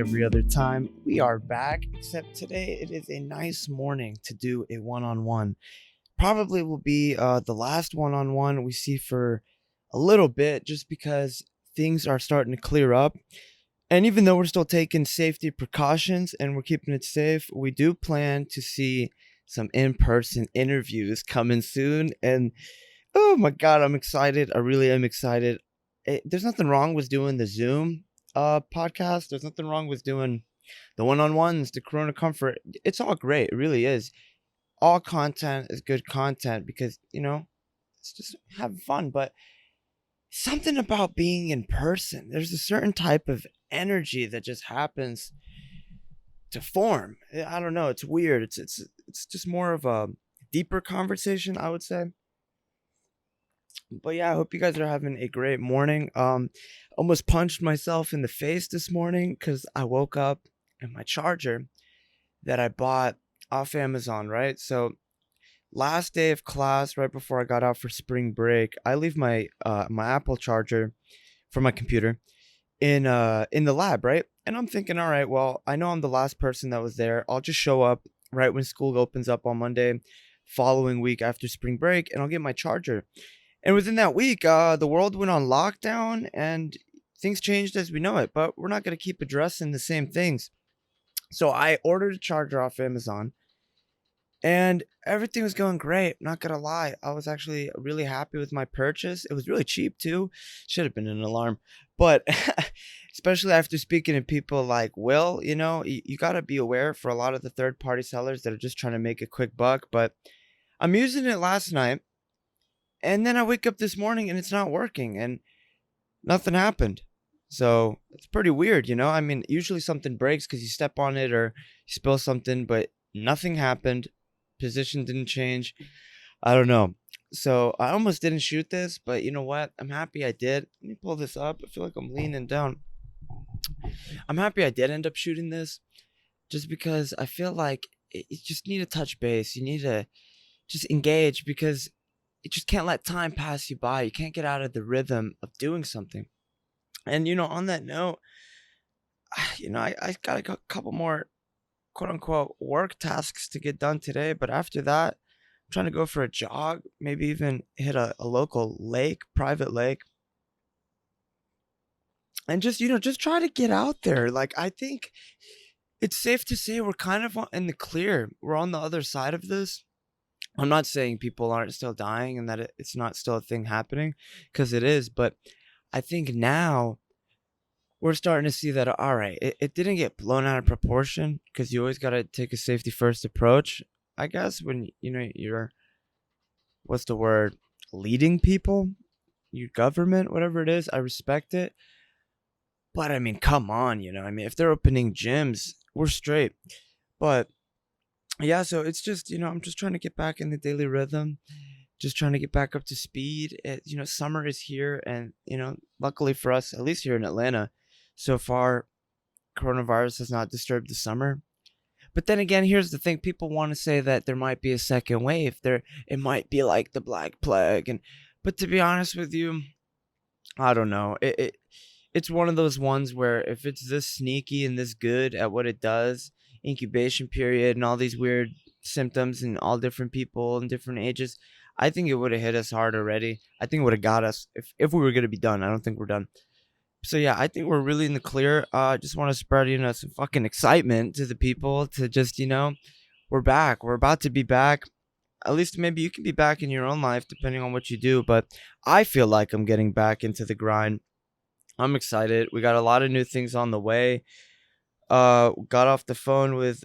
every other time. We are back, except today it is a nice morning to do a one-on-one. Probably will be the last one-on-one we see for a little bit, just because things are starting to clear up. And even though we're still taking safety precautions and we're keeping it safe, we do plan to see some in-person interviews coming soon. And oh my God, I'm excited. I really am excited. There's nothing wrong with doing the Zoom podcast. There's nothing wrong with doing the one-on-ones, the Corona Comfort. It's all great. It really is. All content is good content because, it's just having fun. But something about being in person, there's a certain type of energy that just happens to form. I don't know. It's weird. It's just more of a deeper conversation, I would say. But yeah, I hope you guys are having a great morning. Almost punched myself in the face this morning because I woke up and my charger that I bought off Amazon, right? So last day of class, right before I got out for spring break, I leave my Apple charger for my computer in the lab, right? And I'm thinking, all right, well, I know I'm the last person that was there. I'll just show up right when school opens up on Monday, following week after spring break, and I'll get my charger. And within that week, the world went on lockdown and things changed as we know it, but we're not going to keep addressing the same things. So I ordered a charger off Amazon and everything was going great. Not going to lie. I was actually really happy with my purchase. It was really cheap too. Should have been an alarm. But especially after speaking to people like Will, you got to be aware for a lot of the third party sellers that are just trying to make a quick buck. But I'm using it last night. And then I wake up this morning and it's not working and nothing happened. So it's pretty weird, I mean, usually something breaks because you step on it or you spill something, but nothing happened. Position didn't change. I don't know. So I almost didn't shoot this, but you know what? I'm happy I did. Let me pull this up. I feel like I'm leaning down. I'm happy I did end up shooting this just because I feel like you just need to touch base. You need to just engage because you just can't let time pass you by. You can't get out of the rhythm of doing something. And, on that note, I got a couple more quote unquote work tasks to get done today. But after that, I'm trying to go for a jog, maybe even hit a local lake, private lake. And just try to get out there. Like, I think it's safe to say we're kind of in the clear. We're on the other side of this. I'm not saying people aren't still dying and that it's not still a thing happening, because it is. But I think now we're starting to see that, all right, it didn't get blown out of proportion because you always got to take a safety first approach, I guess, when, you're, what's the word, leading people, your government, whatever it is. I respect it. But I mean, come on, I mean, if they're opening gyms, we're straight. But yeah, so it's just, I'm just trying to get back in the daily rhythm, just trying to get back up to speed. Summer is here, and, luckily for us, at least here in Atlanta, so far, coronavirus has not disturbed the summer. But then again, here's the thing. People want to say that there might be a second wave. It might be like the Black Plague. But to be honest with you, I don't know. It's one of those ones where if it's this sneaky and this good at what it does, incubation period and all these weird symptoms and all different people and different ages, I think it would have hit us hard already. I think it would have got us if we were going to be done. I don't think we're done. So yeah, I think we're really in the clear. I just want to spread, some fucking excitement to the people to just, we're back. We're about to be back. At least maybe you can be back in your own life depending on what you do. But I feel like I'm getting back into the grind. I'm excited. We got a lot of new things on the way. Got off the phone with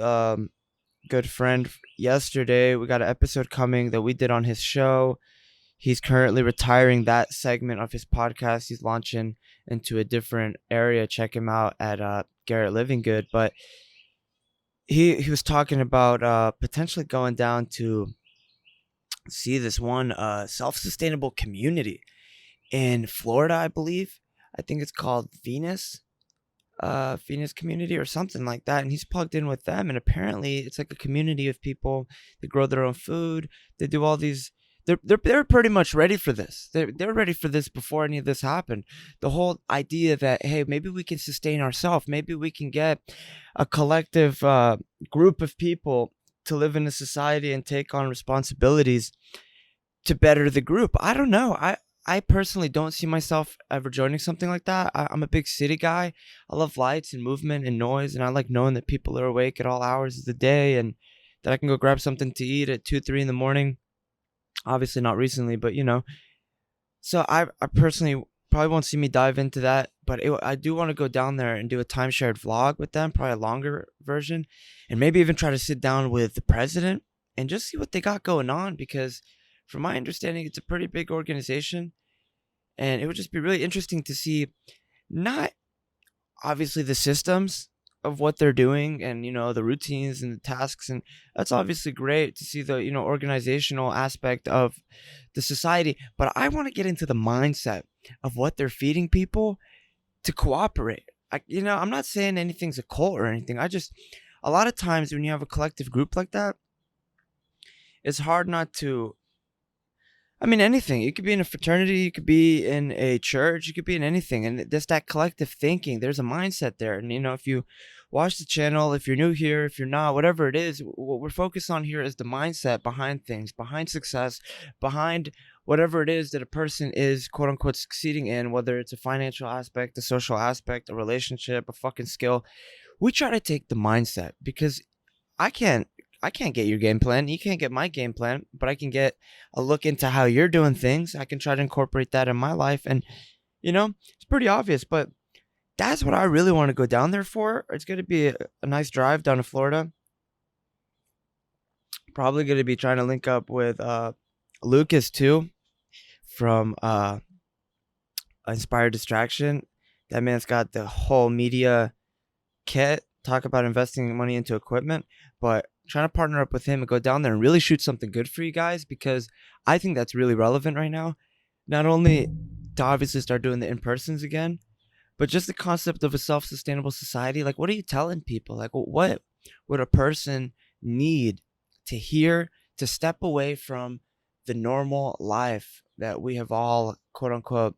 good friend yesterday. We got an episode coming that we did on his show. He's currently retiring that segment of his podcast. He's launching into a different area. Check him out at Garrett Living Good. But he was talking about potentially going down to see this one self-sustainable community in Florida, I believe. I think it's called Venus community or something like that. And he's plugged in with them. And apparently it's like a community of people that grow their own food. They do all these they're pretty much ready for this. They're ready for this before any of this happened. The whole idea that, hey, maybe we can sustain ourselves, maybe we can get a collective group of people to live in a society and take on responsibilities to better the group. I don't know. I personally don't see myself ever joining something like that. I'm a big city guy. I love lights and movement and noise, and I like knowing that people are awake at all hours of the day, and that I can go grab something to eat at 2, 3 in the morning. Obviously not recently, but So I personally probably won't see me dive into that, but I do want to go down there and do a time shared vlog with them, probably a longer version, and maybe even try to sit down with the president and just see what they got going on, because from my understanding, it's a pretty big organization, and it would just be really interesting to see not obviously the systems of what they're doing and the routines and the tasks, and that's obviously great to see the organizational aspect of the society, but I want to get into the mindset of what they're feeding people to cooperate. I'm not saying anything's a cult or anything. A lot of times when you have a collective group like that, it's hard not to. I mean, anything. You could be in a fraternity, you could be in a church, you could be in anything. And there's that collective thinking. There's a mindset there. And, if you watch the channel, if you're new here, if you're not, whatever it is, what we're focused on here is the mindset behind things, behind success, behind whatever it is that a person is, quote unquote, succeeding in, whether it's a financial aspect, a social aspect, a relationship, a fucking skill. We try to take the mindset, because I can't get your game plan. You can't get my game plan, but I can get a look into how you're doing things. I can try to incorporate that in my life. And, it's pretty obvious, but that's what I really want to go down there for. It's going to be a nice drive down to Florida. Probably going to be trying to link up with Lucas too, from Inspired Distraction. That man's got the whole media kit. Talk about investing money into equipment, but trying to partner up with him and go down there and really shoot something good for you guys, because I think that's really relevant right now. Not only to obviously start doing the in-persons again, but just the concept of a self-sustainable society. Like, what are you telling people? Like, what would a person need to hear to step away from the normal life that we have all, quote unquote,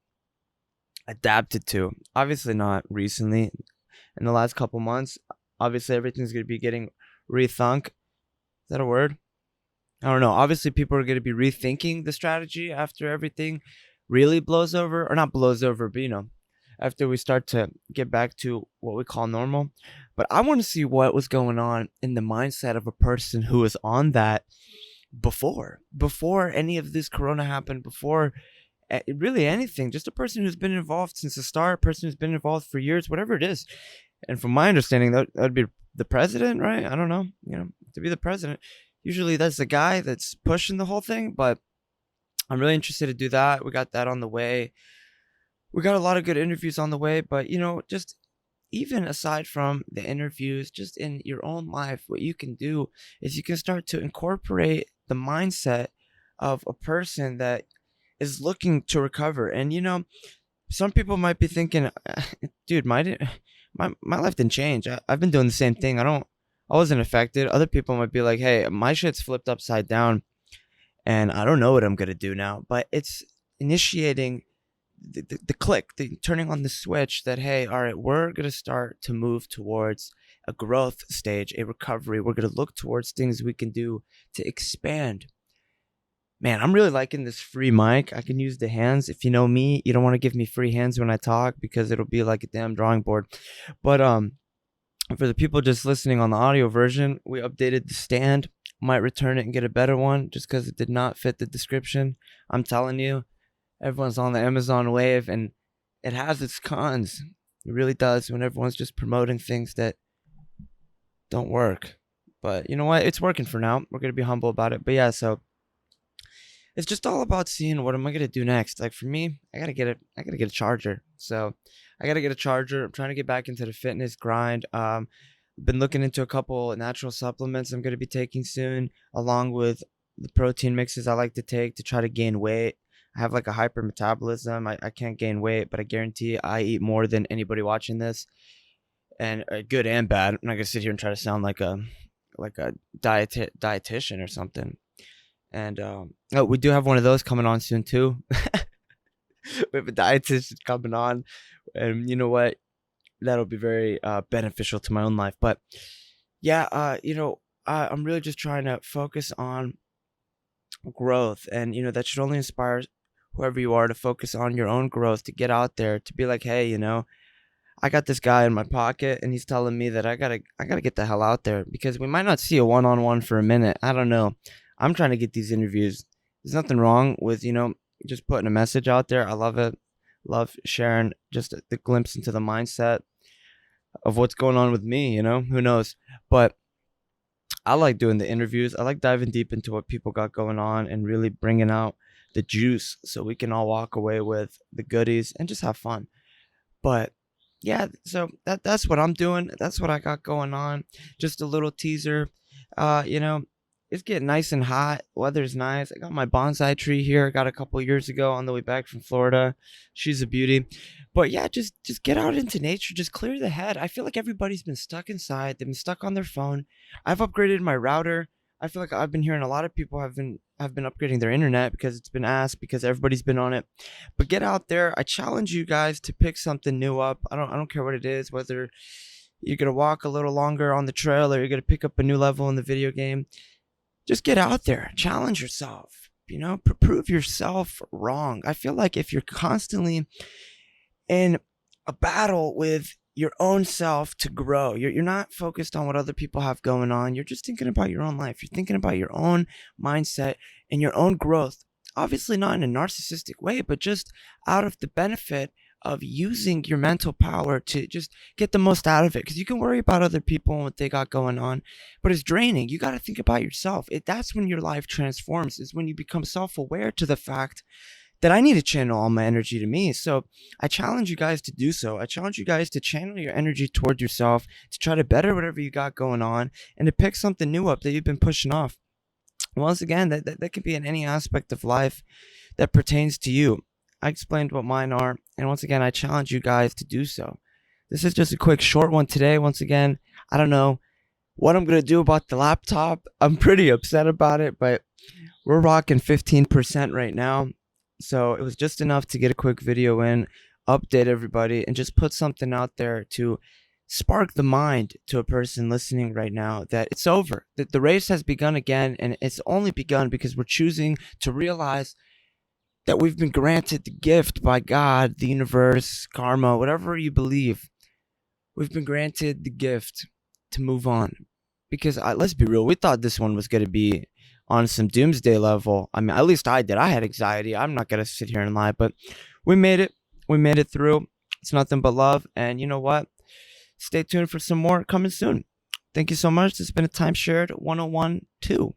adapted to? Obviously not recently. In the last couple months, obviously everything's going to be getting rethunk. Is that a word? I don't know. Obviously, people are going to be rethinking the strategy after everything really blows over, or not blows over, but after we start to get back to what we call normal. But I want to see what was going on in the mindset of a person who was on that before any of this corona happened, before really anything. Just a person who's been involved since the start, a person who's been involved for years, whatever it is. And from my understanding, that would be the president, right? I don't know. To be the president, usually that's the guy that's pushing the whole thing. But I'm really interested to do that. We got that on the way. We got a lot of good interviews on the way. But, just even aside from the interviews, just in your own life, what you can do is you can start to incorporate the mindset of a person that is looking to recover. And, some people might be thinking, dude, my life didn't change. I've been doing the same thing. I wasn't affected. Other people might be like, hey, my shit's flipped upside down and I don't know what I'm going to do now. But it's initiating the click, the turning on the switch that, hey, all right, we're going to start to move towards a growth stage, a recovery. We're going to look towards things we can do to expand. Man, I'm really liking this free mic. I can use the hands. If you know me, you don't want to give me free hands when I talk, because it'll be like a damn drawing board. But for the people just listening on the audio version, we updated the stand. Might return it and get a better one just because it did not fit the description. I'm telling you, everyone's on the Amazon wave, and it has its cons. It really does, when everyone's just promoting things that don't work. But you know what? It's working for now. We're going to be humble about it. But yeah, so it's just all about seeing what am I gonna do next. Like for me, I gotta get a charger. So I gotta get a charger. I'm trying to get back into the fitness grind. Been looking into a couple natural supplements I'm gonna be taking soon, along with the protein mixes I like to take to try to gain weight. I have like a hyper metabolism. I can't gain weight, but I guarantee I eat more than anybody watching this, and good and bad. I'm not gonna sit here and try to sound like a dietitian or something. And oh, we do have one of those coming on soon too. We have a dietitian coming on, and you know what? That'll be very beneficial to my own life. But yeah, I'm really just trying to focus on growth, and that should only inspire whoever you are to focus on your own growth, to get out there, to be like, hey, I got this guy in my pocket and he's telling me that I gotta get the hell out there, because we might not see a one-on-one for a minute. I don't know. I'm trying to get these interviews. There's nothing wrong with, just putting a message out there. I love it. Love sharing just the glimpse into the mindset of what's going on with me, who knows. But I like doing the interviews. I like diving deep into what people got going on and really bringing out the juice so we can all walk away with the goodies and just have fun. But yeah, so that's what I'm doing. That's what I got going on. Just a little teaser. It's getting nice and hot. Weather's nice. I got my bonsai tree here. I got a couple years ago on the way back from Florida. She's a beauty. But yeah, just get out into nature. Just clear the head. I feel like everybody's been stuck inside. They've been stuck on their phone. I've upgraded my router. I feel like I've been hearing a lot of people have been upgrading their internet because it's been asked, because everybody's been on it. But get out there. I challenge you guys to pick something new up. I don't care what it is, whether you're gonna walk a little longer on the trail or you're gonna pick up a new level in the video game. Just get out there, challenge yourself, prove yourself wrong. I feel like if you're constantly in a battle with your own self to grow, you're not focused on what other people have going on. You're just thinking about your own life. You're thinking about your own mindset and your own growth. Obviously not in a narcissistic way, but just out of the benefit of using your mental power to just get the most out of it. Because you can worry about other people and what they got going on, but it's draining. You got to think about yourself. That's when your life transforms, is when you become self-aware to the fact that I need to channel all my energy to me. So I challenge you guys to do so. I challenge you guys to channel your energy toward yourself, to try to better whatever you got going on, and to pick something new up that you've been pushing off. Once again, that can be in any aspect of life that pertains to you. I explained what mine are, and once again, I challenge you guys to do so. This is just a quick short one today. Once again, I don't know what I'm going to do about the laptop. I'm pretty upset about it, but we're rocking 15% right now. So it was just enough to get a quick video in, update everybody, and just put something out there to spark the mind to a person listening right now that it's over, that the race has begun again, and it's only begun because we're choosing to realize that we've been granted the gift by God, the universe, karma, whatever you believe. We've been granted the gift to move on. Because let's be real, we thought this one was going to be on some doomsday level. I mean, at least I did. I had anxiety. I'm not going to sit here and lie, but we made it. We made it through. It's nothing but love. And you know what? Stay tuned for some more coming soon. Thank you so much. It's been a time shared 101 2.